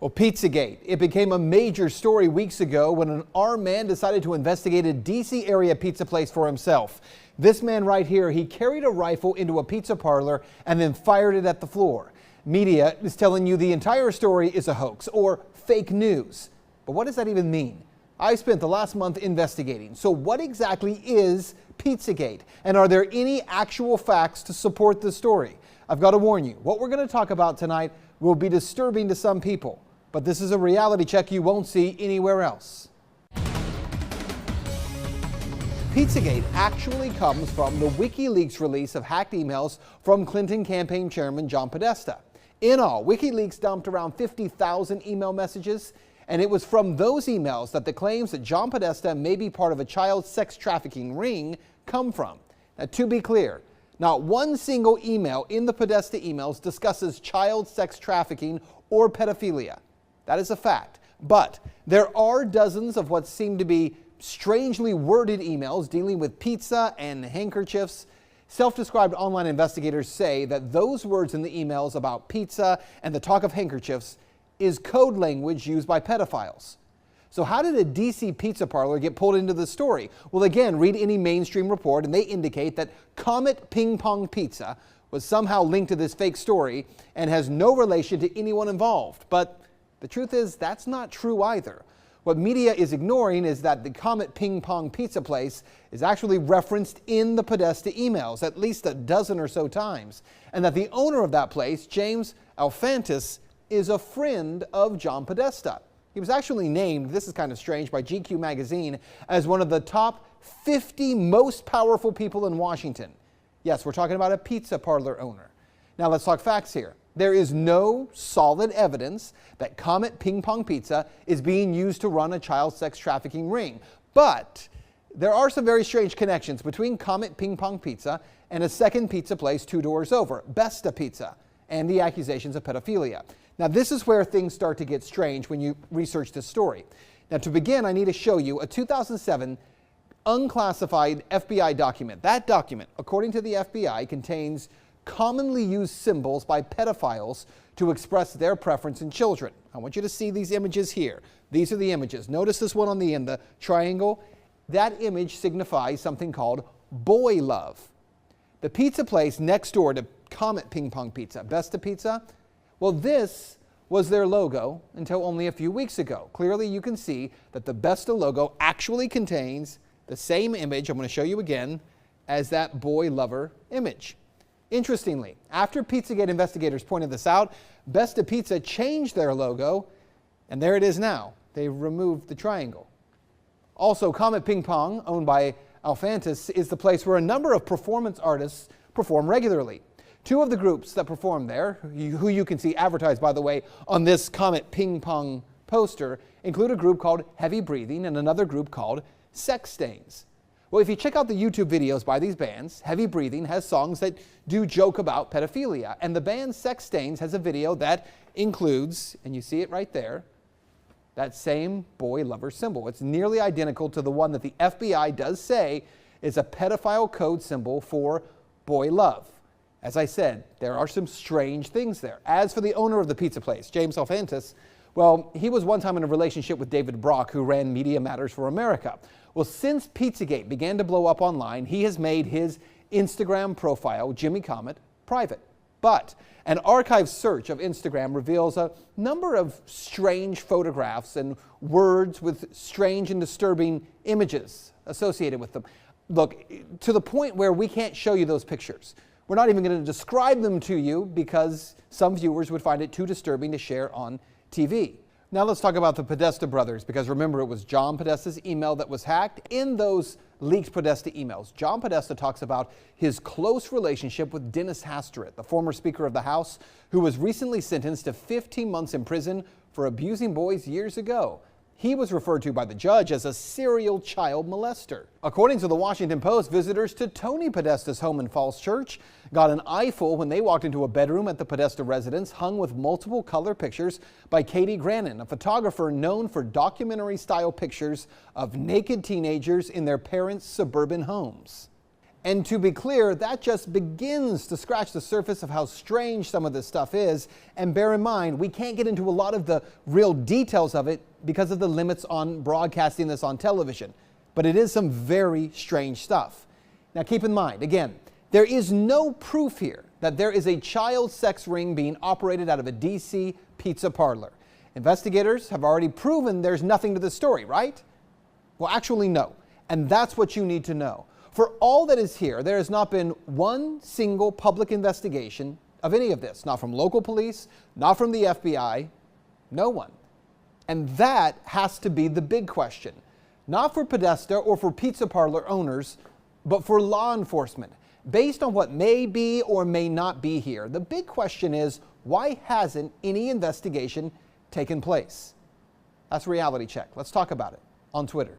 Well, Pizzagate. It became a major story weeks ago when an armed man decided to investigate a D.C. area pizza place for himself. This man right here, he carried a rifle into a pizza parlor and then fired it at the floor. Media is telling you the entire story is a hoax or fake news. But what does that even mean? I spent the last month investigating. So what exactly is Pizzagate? And are there any actual facts to support the story? I've got to warn you, what we're going to talk about tonight will be disturbing to some people. But this is a reality check you won't see anywhere else. Pizzagate actually comes from the WikiLeaks release of hacked emails from Clinton campaign chairman John Podesta. In all, WikiLeaks dumped around 50,000 email messages, and it was from those emails that the claims that John Podesta may be part of a child sex trafficking ring come from. Now, to be clear, not one single email in the Podesta emails discusses child sex trafficking or pedophilia. That is a fact. But there are dozens of what seem to be strangely worded emails dealing with pizza and handkerchiefs. Self-described online investigators say that those words in the emails about pizza and the talk of handkerchiefs is code language used by pedophiles. So how did a DC pizza parlor get pulled into the story? Well, again, read any mainstream report and they indicate that Comet Ping Pong Pizza was somehow linked to this fake story and has no relation to anyone involved. But the truth is, that's not true either. What media is ignoring is that the Comet Ping Pong Pizza place is actually referenced in the Podesta emails at least a dozen or so times, and that the owner of that place, James Alfantis, is a friend of John Podesta. He was actually named, this is kind of strange, by GQ magazine as one of the top 50 most powerful people in Washington. Yes, we're talking about a pizza parlor owner. Now let's talk facts here. There is no solid evidence that Comet Ping Pong Pizza is being used to run a child sex trafficking ring. But there are some very strange connections between Comet Ping Pong Pizza and a second pizza place 2 doors over, Besta Pizza, and the accusations of pedophilia. Now this is where things start to get strange when you research this story. Now to begin, I need to show you a 2007 unclassified FBI document. That document, according to the FBI, contains commonly used symbols by pedophiles to express their preference in children. I want you to see these images here. These are the images. Notice this one on the end, the triangle. That image signifies something called boy love. The pizza place next door to Comet Ping Pong Pizza, Besta Pizza, well, this was their logo until only a few weeks ago. Clearly, you can see that the Besta logo actually contains the same image, I'm going to show you again, as that boy lover image. Interestingly, after Pizzagate investigators pointed this out, Besta Pizza changed their logo, and there it is now. They removed the triangle. Also, Comet Ping Pong, owned by Alfantis, is the place where a number of performance artists perform regularly. 2 of the groups that perform there, who you can see advertised, by the way, on this Comet Ping Pong poster, include a group called Heavy Breathing and another group called Sex Stains. Well, if you check out the YouTube videos by these bands, Heavy Breathing has songs that do joke about pedophilia, and the band Sex Stains has a video that includes, and you see it right there, that same boy lover symbol. It's nearly identical to the one that the FBI does say is a pedophile code symbol for boy love. As I said, there are some strange things there. As for the owner of the pizza place, James Alfantis, well, he was one time in a relationship with David Brock, who ran Media Matters for America. Well, since Pizzagate began to blow up online, he has made his Instagram profile, Jimmy Comet, private. But an archive search of Instagram reveals a number of strange photographs and words with strange and disturbing images associated with them. Look, to the point where we can't show you those pictures. We're not even going to describe them to you because some viewers would find it too disturbing to share on TV. Now let's talk about the Podesta brothers, because remember, it was John Podesta's email that was hacked. In those leaked Podesta emails, John Podesta talks about his close relationship with Dennis Hastert, the former Speaker of the House, who was recently sentenced to 15 months in prison for abusing boys years ago. He was referred to by the judge as a serial child molester. According to the Washington Post, visitors to Tony Podesta's home in Falls Church got an eyeful when they walked into a bedroom at the Podesta residence hung with multiple color pictures by Katie Grannon, a photographer known for documentary-style pictures of naked teenagers in their parents' suburban homes. And to be clear, that just begins to scratch the surface of how strange some of this stuff is. And bear in mind, we can't get into a lot of the real details of it because of the limits on broadcasting this on television. But it is some very strange stuff. Now keep in mind, again, there is no proof here that there is a child sex ring being operated out of a DC pizza parlor. Investigators have already proven there's nothing to the story, right? Well, actually, no. And that's what you need to know. For all that is here, there has not been one single public investigation of any of this. Not from local police, not from the FBI, no one. And that has to be the big question. Not for Podesta or for pizza parlor owners, but for law enforcement. Based on what may be or may not be here, the big question is, why hasn't any investigation taken place? That's Reality Check. Let's talk about it on Twitter.